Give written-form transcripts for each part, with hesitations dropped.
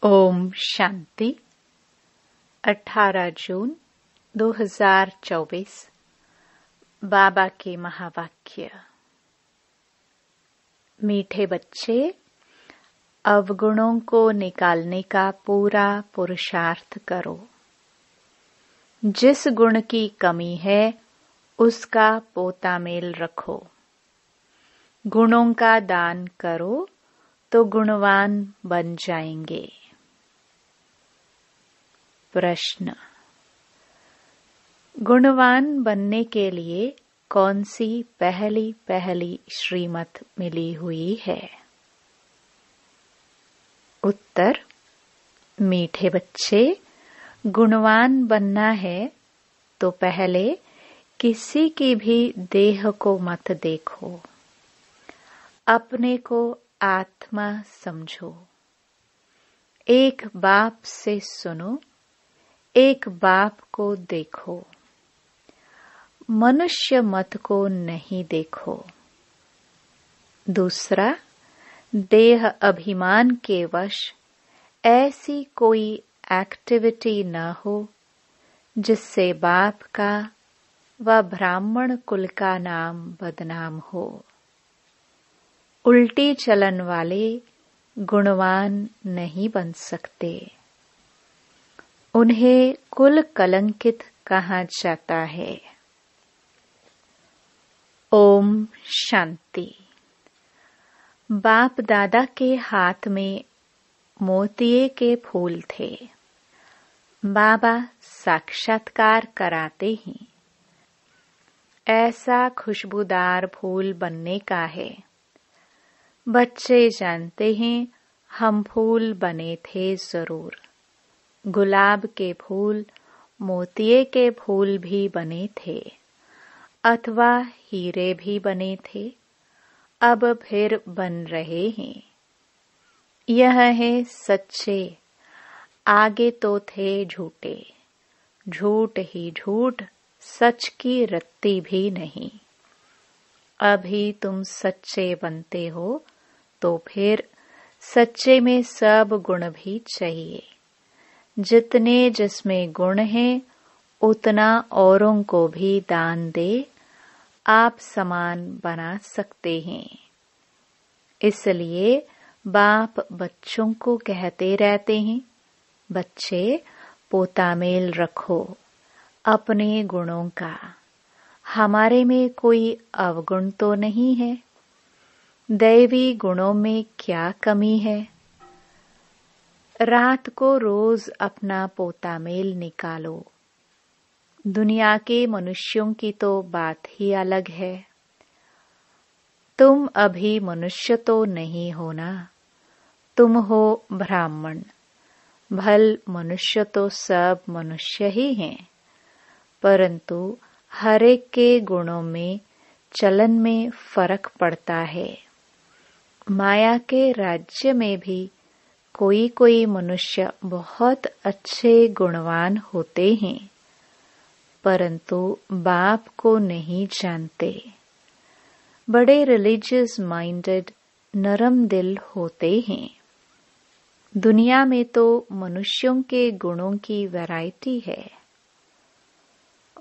ओम शांति। 18 जून 2024 बाबा के महावाक्य। मीठे बच्चे, अवगुणों को निकालने का पूरा पुरुषार्थ करो। जिस गुण की कमी है उसका पोता मेल रखो। गुणों का दान करो तो गुणवान बन जाएंगे। प्रश्न: गुणवान बनने के लिए कौन सी पहली श्रीमत मिली हुई है? उत्तर: मीठे बच्चे, गुणवान बनना है तो पहले किसी की भी देह को मत देखो, अपने को आत्मा समझो। एक बाप से सुनो, एक बाप को देखो। मनुष्य मत को नहीं देखो। दूसरा, देह अभिमान के वश ऐसी कोई एक्टिविटी न हो जिससे बाप का व ब्राह्मण कुल का नाम बदनाम हो। उल्टी चलन वाले गुणवान नहीं बन सकते। उन्हें कुल कलंकित कहा जाता है। ओम शांति। बाप दादा के हाथ में मोतिये के फूल थे। बाबा साक्षात्कार कराते ही ऐसा खुशबूदार फूल बनने का है। बच्चे जानते हैं हम फूल बने थे जरूर। गुलाब के फूल, मोतिये के फूल भी बने थे अथवा हीरे भी बने थे, अब फिर बन रहे हैं। यह है सच्चे, आगे तो थे झूठे। झूठ ही झूठ, सच की रत्ती भी नहीं। अभी तुम सच्चे बनते हो तो फिर सच्चे में सब गुण भी चाहिए। जितने जिसमें गुण हैं उतना औरों को भी दान दे आप समान बना सकते हैं। इसलिए बाप बच्चों को कहते रहते हैं, बच्चे पोता मेल रखो अपने गुणों का। हमारे में कोई अवगुण तो नहीं है। दैवी गुणों में क्या कमी है? रात को रोज अपना पोता मेल निकालो। दुनिया के मनुष्यों की तो बात ही अलग है। तुम अभी मनुष्य तो नहीं हो ना, तुम हो ब्राह्मण। भल मनुष्य तो सब मनुष्य ही हैं, परंतु हर एक के गुणों में चलन में फर्क पड़ता है। माया के राज्य में भी कोई कोई मनुष्य बहुत अच्छे गुणवान होते हैं, परंतु बाप को नहीं जानते। बड़े रिलीजियस माइंडेड, नरम दिल होते हैं। दुनिया में तो मनुष्यों के गुणों की वैरायटी है,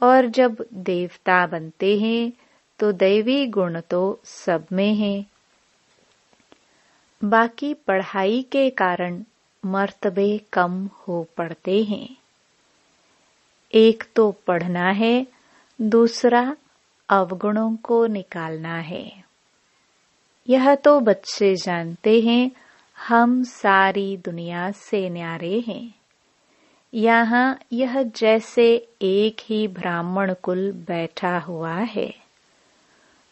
और जब देवता बनते हैं तो दैवी गुण तो सब में है। बाकी पढ़ाई के कारण मर्तबे कम हो पड़ते हैं। एक तो पढ़ना है, दूसरा अवगुणों को निकालना है। यह तो बच्चे जानते हैं हम सारी दुनिया से न्यारे हैं। यहाँ यह जैसे एक ही ब्राह्मण कुल बैठा हुआ है।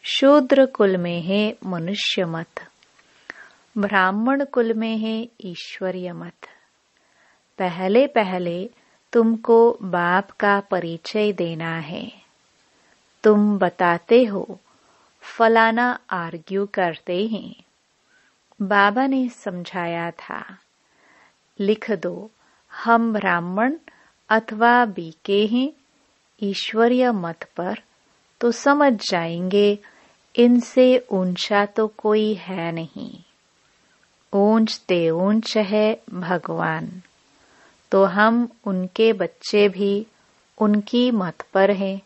शूद्र कुल में है मनुष्य मत, ब्राह्मण कुल में है ईश्वरीय मत। पहले पहले तुमको बाप का परिचय देना है। तुम बताते हो फलाना आर्ग्यू करते हैं। बाबा ने समझाया था, लिख दो हम ब्राह्मण अथवा बीके हैं ईश्वरीय मत पर, तो समझ जाएंगे इनसे ऊंचा तो कोई है नहीं। ऊंचते ऊंच है भगवान, तो हम उनके बच्चे भी उनकी मत पर हैं।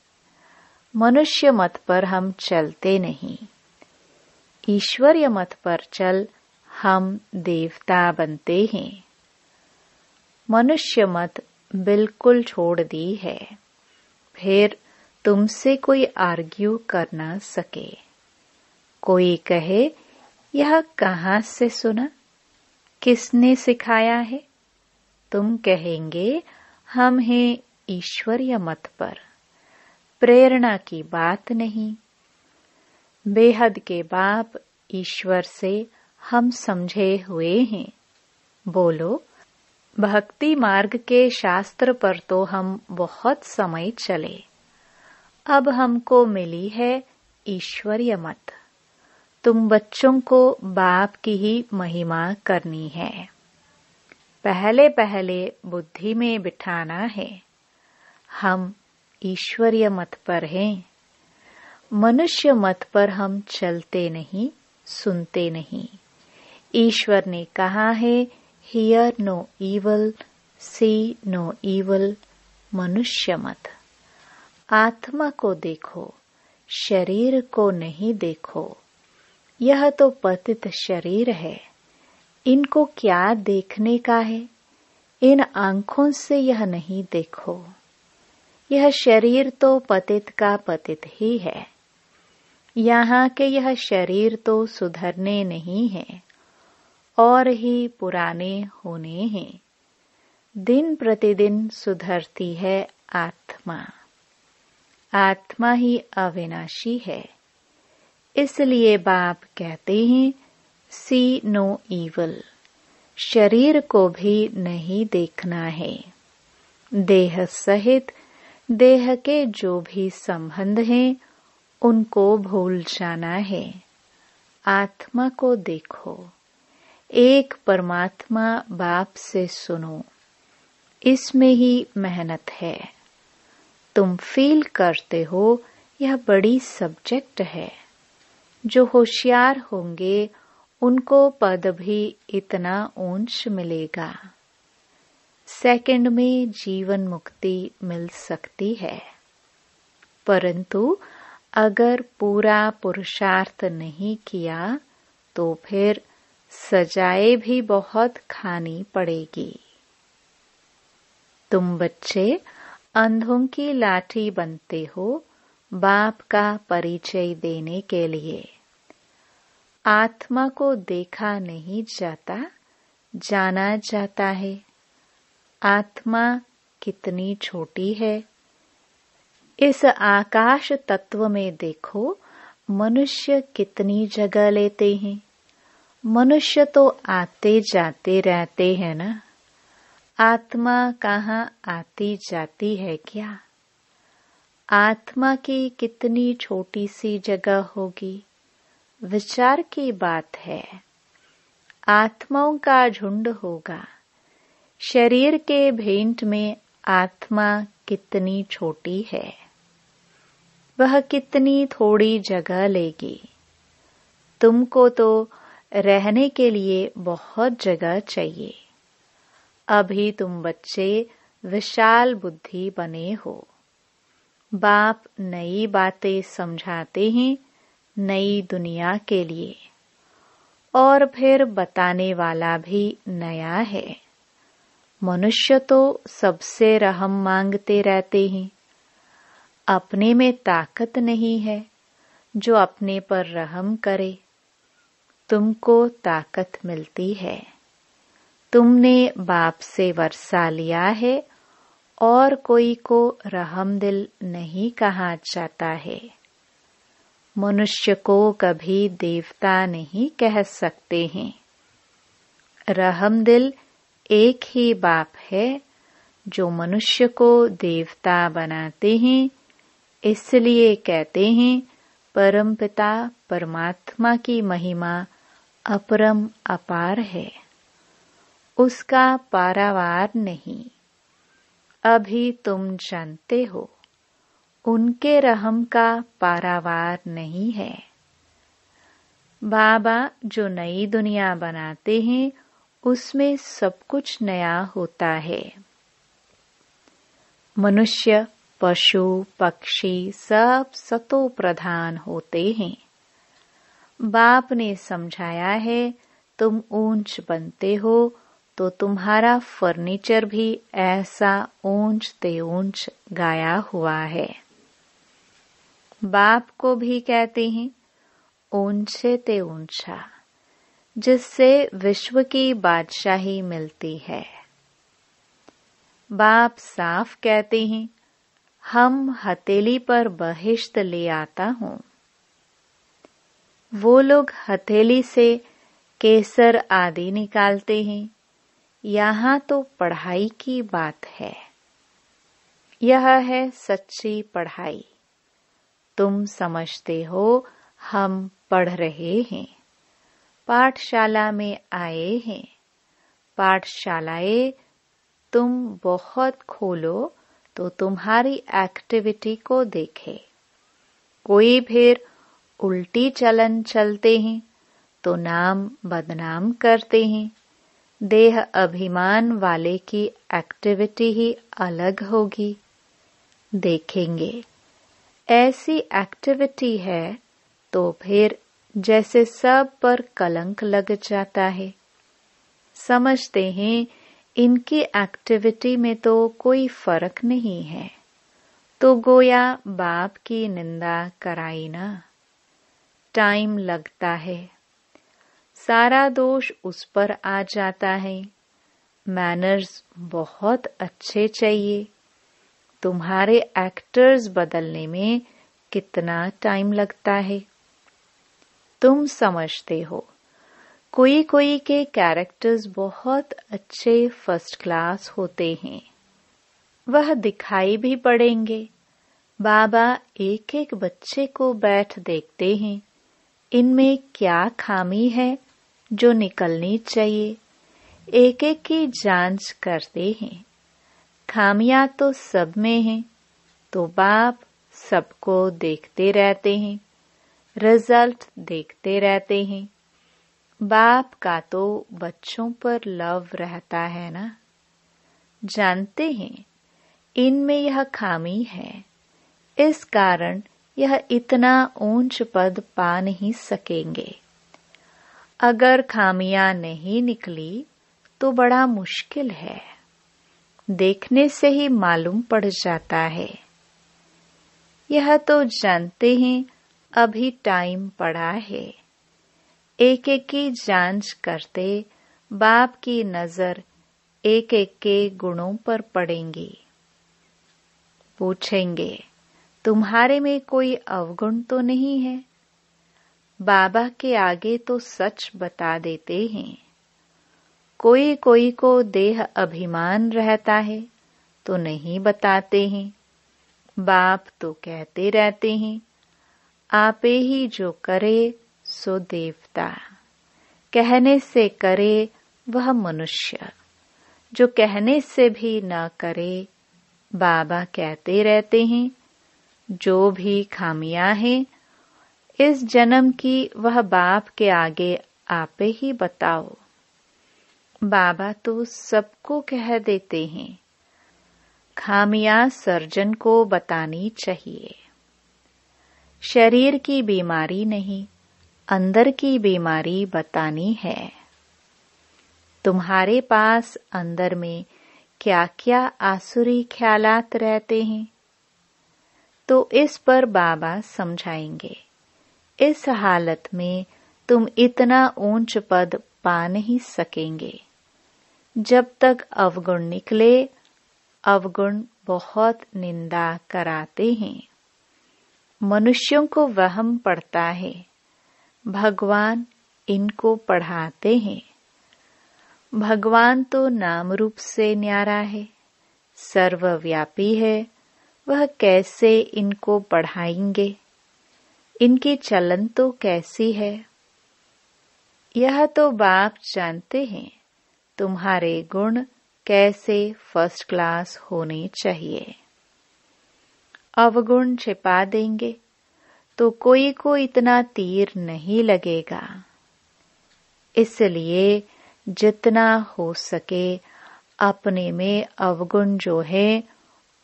मनुष्य मत पर हम चलते नहीं, ईश्वरीय मत पर चल हम देवता बनते हैं। मनुष्य मत बिल्कुल छोड़ दी है, फिर तुमसे कोई आर्ग्यू कर ना सके। कोई कहे यह कहाँ से सुना, किसने सिखाया है? तुम कहेंगे हम हैं ईश्वरीय मत पर, प्रेरणा की बात नहीं। बेहद के बाप ईश्वर से हम समझे हुए हैं। बोलो, भक्ति मार्ग के शास्त्र पर तो हम बहुत समय चले, अब हमको मिली है ईश्वरीय मत। तुम बच्चों को बाप की ही महिमा करनी है। पहले पहले बुद्धि में बिठाना है, हम ईश्वरीय मत पर हैं। मनुष्य मत पर हम चलते नहीं, सुनते नहीं। ईश्वर ने कहा है, hear no evil, see no evil. मनुष्य मत। आत्मा को देखो, शरीर को नहीं देखो। यह तो पतित शरीर है, इनको क्या देखने का है? इन आंखों से यह नहीं देखो। यह शरीर तो पतित का पतित ही है। यहाँ के यह शरीर तो सुधरने नहीं है और ही पुराने होने हैं। दिन प्रतिदिन सुधरती है आत्मा। आत्मा ही अविनाशी है। इसलिए बाप कहते हैं, सी नो इवल। शरीर को भी नहीं देखना है। देह सहित देह के जो भी संबंध हैं, उनको भूल जाना है। आत्मा को देखो। एक परमात्मा बाप से सुनो। इसमें ही मेहनत है। तुम फील करते हो यह बड़ी सब्जेक्ट है। जो होशियार होंगे उनको पद भी इतना ऊंच मिलेगा। सेकंड में जीवन मुक्ति मिल सकती है, परंतु अगर पूरा पुरुषार्थ नहीं किया तो फिर सजाएं भी बहुत खानी पड़ेगी। तुम बच्चे अंधों की लाठी बनते हो बाप का परिचय देने के लिए। आत्मा को देखा नहीं जाता, जाना जाता है। आत्मा कितनी छोटी है। इस आकाश तत्व में देखो, मनुष्य कितनी जगह लेते हैं। मनुष्य तो आते जाते रहते हैं ना। आत्मा कहाँ आती जाती है क्या? आत्मा की कितनी छोटी सी जगह होगी। विचार की बात है। आत्माओं का झुंड होगा। शरीर के भेंट में आत्मा कितनी छोटी है। वह कितनी थोड़ी जगह लेगी। तुमको तो रहने के लिए बहुत जगह चाहिए। अभी तुम बच्चे विशाल बुद्धि बने हो। बाप नई बातें समझाते हैं नई दुनिया के लिए, और फिर बताने वाला भी नया है। मनुष्य तो सबसे रहम मांगते रहते हैं। अपने में ताकत नहीं है जो अपने पर रहम करे। तुमको ताकत मिलती है। तुमने बाप से वर्षा लिया है और कोई को रहमदिल नहीं कहा जाता है। मनुष्य को कभी देवता नहीं कह सकते हैं। रहमदिल एक ही बाप है जो मनुष्य को देवता बनाते हैं। इसलिए कहते हैं परमपिता परमात्मा की महिमा अपरम अपार है, उसका पारावार नहीं। अभी तुम जानते हो उनके रहम का पारावार नहीं है। बाबा जो नई दुनिया बनाते हैं उसमें सब कुछ नया होता है। मनुष्य, पशु, पक्षी सब सतो प्रधान होते हैं। बाप ने समझाया है तुम ऊंच बनते हो तो तुम्हारा फर्नीचर भी ऐसा ऊंच ते ऊंच गाया हुआ है। बाप को भी कहते हैं ऊंचे ते ऊंचा, जिससे विश्व की बादशाही मिलती है। बाप साफ कहते हैं हम हथेली पर बहिश्त ले आता हूँ। वो लोग हथेली से केसर आदि निकालते हैं, यहाँ तो पढ़ाई की बात है। यह है सच्ची पढ़ाई। तुम समझते हो हम पढ़ रहे हैं, पाठशाला में आए हैं। पाठशालाएं तुम बहुत खोलो तो तुम्हारी एक्टिविटी को देखे। कोई फिर उल्टी चलन चलते हैं तो नाम बदनाम करते हैं। देह अभिमान वाले की एक्टिविटी ही अलग होगी। देखेंगे ऐसी एक्टिविटी है तो फिर जैसे सब पर कलंक लग जाता है। समझते हैं इनकी एक्टिविटी में तो कोई फर्क नहीं है, तो गोया बाप की निंदा कराई ना। टाइम लगता है, सारा दोष उस पर आ जाता है। मैनर्स बहुत अच्छे चाहिए। तुम्हारे एक्टर्स बदलने में कितना टाइम लगता है। तुम समझते हो कोई कोई के कैरेक्टर्स बहुत अच्छे फर्स्ट क्लास होते हैं, वह दिखाई भी पड़ेंगे। बाबा एक एक बच्चे को बैठ देखते हैं, इनमें क्या खामी है जो निकलनी चाहिए। एक एक की जांच करते हैं। खामियां तो सब में हैं, तो बाप सबको देखते रहते हैं, रिजल्ट देखते रहते हैं। बाप का तो बच्चों पर लव रहता है ना। जानते हैं इनमें यह खामी है, इस कारण यह इतना ऊंच पद पा नहीं सकेंगे। अगर खामियां नहीं निकली तो बड़ा मुश्किल है। देखने से ही मालूम पड़ जाता है। यह तो जानते हैं अभी टाइम पड़ा है। एक एक की जांच करते बाप की नजर एक एक के गुणों पर पड़ेंगी। पूछेंगे तुम्हारे में कोई अवगुण तो नहीं है। बाबा के आगे तो सच बता देते हैं। कोई कोई को देह अभिमान रहता है तो नहीं बताते हैं। बाप तो कहते रहते हैं आपे ही जो करे सो देवता। कहने से करे वह मनुष्य, जो कहने से भी न करे। बाबा कहते रहते हैं जो भी खामियां हैं इस जन्म की वह बाप के आगे आपे ही बताओ। बाबा तो सबको कह देते हैं। खामियां सर्जन को बतानी चाहिए। शरीर की बीमारी नहीं, अंदर की बीमारी बतानी है। तुम्हारे पास अंदर में क्या क्या आसुरी ख्यालात रहते हैं, तो इस पर बाबा समझाएंगे। इस हालत में तुम इतना ऊंच पद पा नहीं सकेंगे। जब तक अवगुण निकले, अवगुण बहुत निंदा कराते हैं। मनुष्यों को वहम पड़ता है, भगवान इनको पढ़ाते हैं। भगवान तो नाम रूप से न्यारा है, सर्वव्यापी है। वह कैसे इनको पढ़ाएंगे? इनकी चलन तो कैसी है? यह तो बाप जानते हैं तुम्हारे गुण कैसे फर्स्ट क्लास होने चाहिए। अवगुण छिपा देंगे तो कोई को इतना तीर नहीं लगेगा। इसलिए जितना हो सके अपने में अवगुण जो है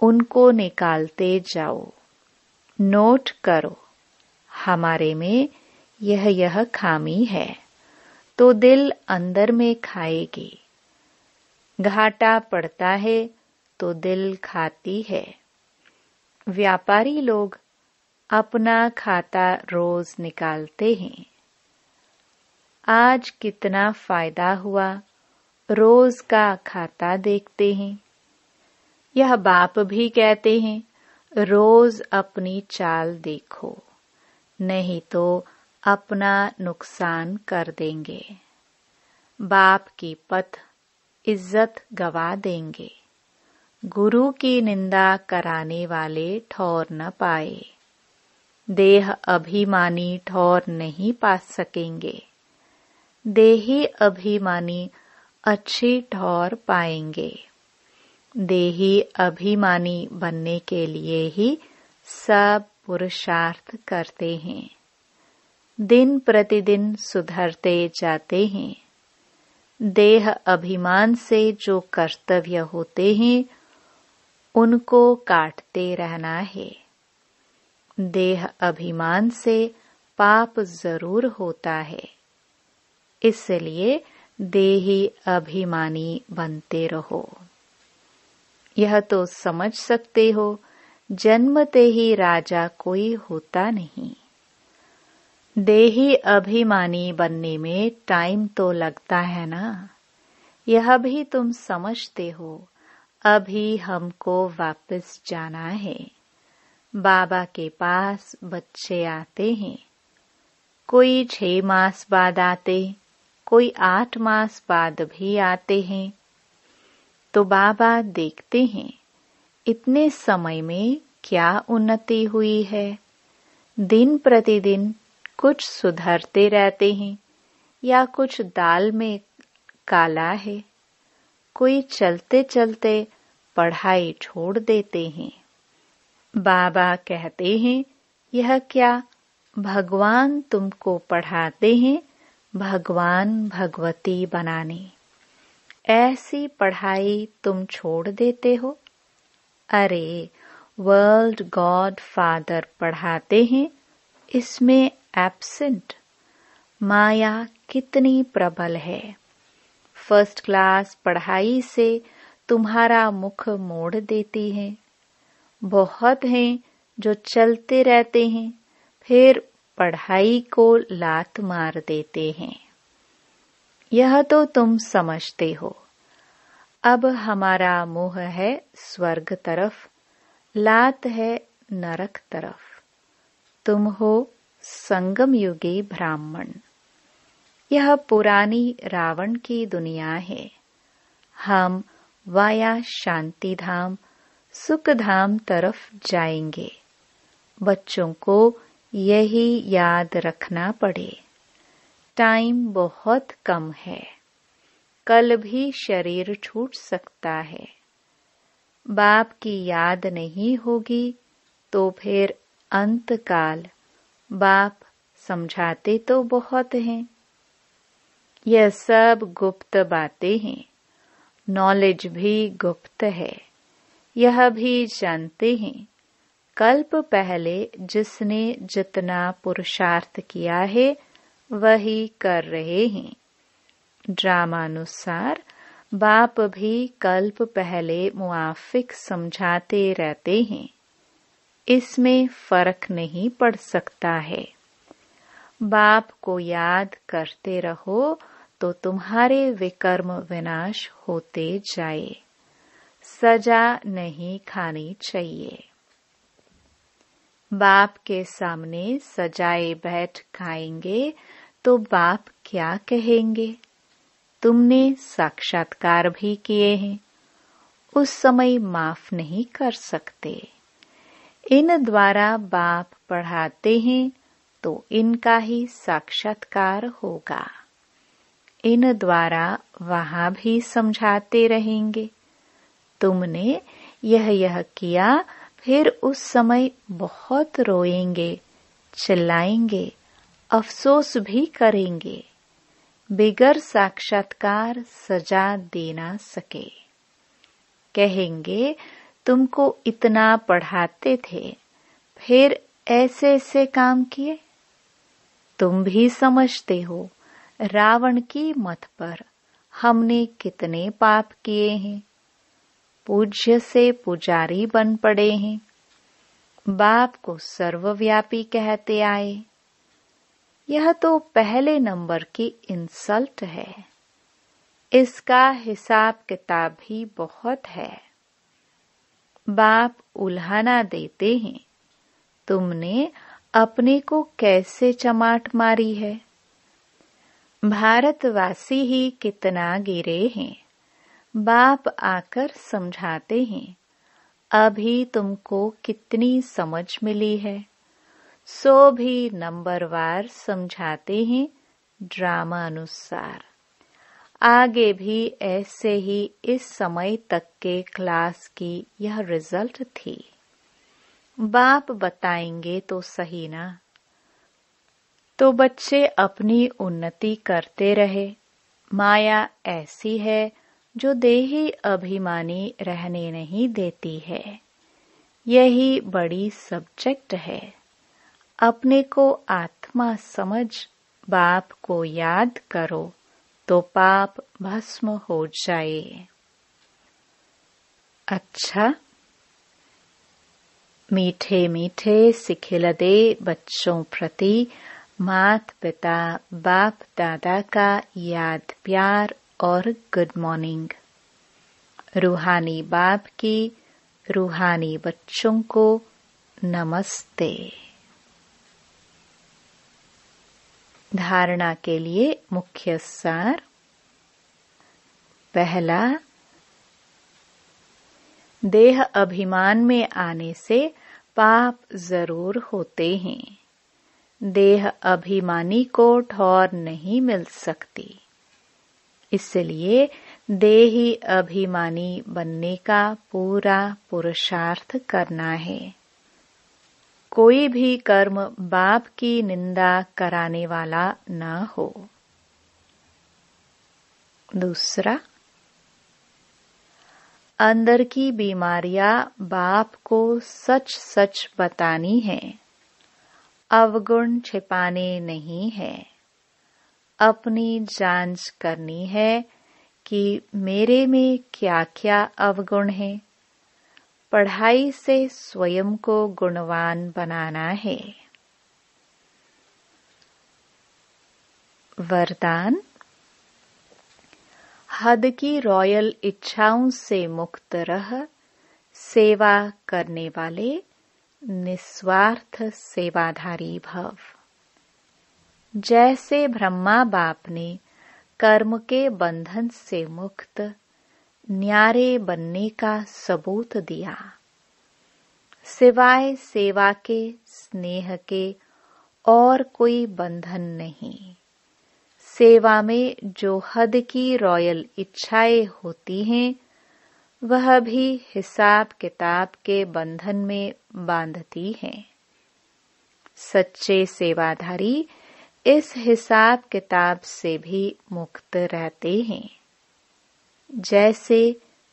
उनको निकालते जाओ। नोट करो, हमारे में यह खामी है, तो दिल अंदर में खाएगी। घाटा पड़ता है तो दिल खाती है। व्यापारी लोग अपना खाता रोज निकालते हैं। आज कितना फायदा हुआ, रोज का खाता देखते हैं। यह बाप भी कहते हैं, रोज अपनी चाल देखो, नहीं तो अपना नुकसान कर देंगे। बाप की पथ इज्जत गवा देंगे। गुरु की निंदा कराने वाले ठौर न पाए। देह अभिमानी ठौर नहीं पा सकेंगे। देही अभिमानी अच्छी ठौर पाएंगे। देही अभिमानी बनने के लिए ही सब पुरुषार्थ करते हैं। दिन प्रतिदिन सुधरते जाते हैं। देह अभिमान से जो कर्तव्य होते हैं उनको काटते रहना है। देह अभिमान से पाप जरूर होता है, इसलिए देही अभिमानी बनते रहो। यह तो समझ सकते हो, जन्मते ही राजा कोई होता नहीं। देही अभिमानी बनने में टाइम तो लगता है ना, यह भी तुम समझते हो। अभी हमको वापस जाना है। बाबा के पास बच्चे आते हैं, कोई 6 मास बाद आते, कोई 8 मास बाद भी आते हैं। तो बाबा देखते हैं इतने समय में क्या उन्नति हुई है। दिन प्रतिदिन कुछ सुधरते रहते हैं या कुछ दाल में काला है। कोई चलते चलते पढ़ाई छोड़ देते हैं। बाबा कहते हैं, यह क्या भगवान तुमको पढ़ाते हैं भगवान भगवती बनाने। ऐसी पढ़ाई तुम छोड़ देते हो। अरे वर्ल्ड गॉड फादर पढ़ाते हैं, इसमें एब्सेंट। माया कितनी प्रबल है। फर्स्ट क्लास पढ़ाई से तुम्हारा मुख मोड़ देती है। बहुत हैं जो चलते रहते हैं, फिर पढ़ाई को लात मार देते हैं। यह तो तुम समझते हो। अब हमारा मुंह है स्वर्ग तरफ, लात है नरक तरफ। तुम हो संगम युगी ब्राह्मण। यह पुरानी रावण की दुनिया है। हम वाया शांति धाम सुख धाम तरफ जाएंगे। बच्चों को यही याद रखना पड़े। टाइम बहुत कम है, कल भी शरीर छूट सकता है। बाप की याद नहीं होगी तो फिर अंतकाल। बाप समझाते तो बहुत हैं। यह सब गुप्त बातें हैं। नॉलेज भी गुप्त है। यह भी जानते हैं, कल्प पहले जिसने जितना पुरुषार्थ किया है वही कर रहे हैं। ड्रामानुसार बाप भी कल्प पहले मुआफिक समझाते रहते हैं। इसमें फर्क नहीं पड़ सकता है। बाप को याद करते रहो तो तुम्हारे विकर्म विनाश होते जाए। सजा नहीं खानी चाहिए। बाप के सामने सजाए बैठ खाएंगे तो बाप क्या कहेंगे। तुमने साक्षात्कार भी किए हैं, उस समय माफ नहीं कर सकते। इन द्वारा बाप पढ़ाते हैं तो इनका ही साक्षात्कार होगा। इन द्वारा वहां भी समझाते रहेंगे। तुमने यह किया, फिर उस समय बहुत रोएंगे, चिल्लाएंगे, अफसोस भी करेंगे, बिगर साक्षात्कार सजा दे ना सके। कहेंगे तुमको इतना पढ़ाते थे, फिर ऐसे ऐसे काम किए। तुम भी समझते हो रावण की मत पर हमने कितने पाप किए हैं। पूज्य से पुजारी बन पड़े हैं, बाप को सर्वव्यापी कहते आए। यह तो पहले नंबर की इंसल्ट है। इसका हिसाब किताब भी बहुत है। बाप उल्हाना देते हैं, तुमने अपने को कैसे चमाट मारी है। भारतवासी ही कितना गिरे हैं। बाप आकर समझाते हैं, अभी तुमको कितनी समझ मिली है। सो भी नंबरवार समझाते हैं ड्रामा अनुसार। आगे भी ऐसे ही इस समय तक के क्लास की यह रिजल्ट थी। बाप बताएंगे तो सही ना। तो बच्चे अपनी उन्नति करते रहे। माया ऐसी है जो देही अभिमानी रहने नहीं देती है। यही बड़ी सब्जेक्ट है। अपने को आत्मा समझ बाप को याद करो तो पाप भस्म हो जाए। अच्छा, मीठे मीठे सिखिलदे बच्चों प्रति माता पिता बाप दादा का याद प्यार और गुड मॉर्निंग। रूहानी बाप की रूहानी बच्चों को नमस्ते। धारणा के लिए मुख्य सार। पहला, देह अभिमान में आने से पाप जरूर होते हैं। देह अभिमानी को ठौर नहीं मिल सकती, इसलिए देही अभिमानी बनने का पूरा पुरुषार्थ करना है। कोई भी कर्म बाप की निंदा कराने वाला न हो। दूसरा, अंदर की बीमारियां बाप को सच सच बतानी है, अवगुण छिपाने नहीं है। अपनी जांच करनी है कि मेरे में क्या क्या अवगुण है। पढ़ाई से स्वयं को गुणवान बनाना है। वरदान, हद की रॉयल इच्छाओं से मुक्त रह सेवा करने वाले निस्वार्थ सेवाधारी भव। जैसे ब्रह्मा बाप ने कर्म के बंधन से मुक्त न्यारे बनने का सबूत दिया, सिवाय सेवा के स्नेह के और कोई बंधन नहीं। सेवा में जो हद की रॉयल इच्छाएं होती हैं, वह भी हिसाब किताब के बंधन में बांधती हैं। सच्चे सेवाधारी इस हिसाब किताब से भी मुक्त रहते हैं। जैसे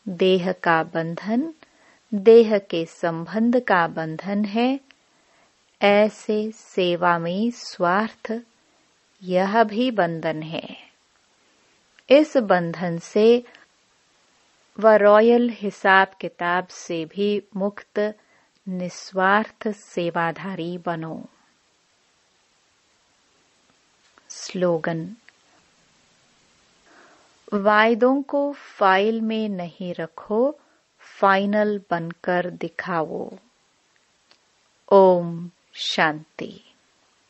देह का बंधन देह के संबंध का बंधन है, ऐसे सेवा में स्वार्थ यह भी बंधन है। इस बंधन से व रॉयल हिसाब किताब से भी मुक्त निस्वार्थ सेवाधारी बनो। स्लोगन, वायदों को फाइल में नहीं रखो, फाइनल बनकर दिखाओ। ओम शांति।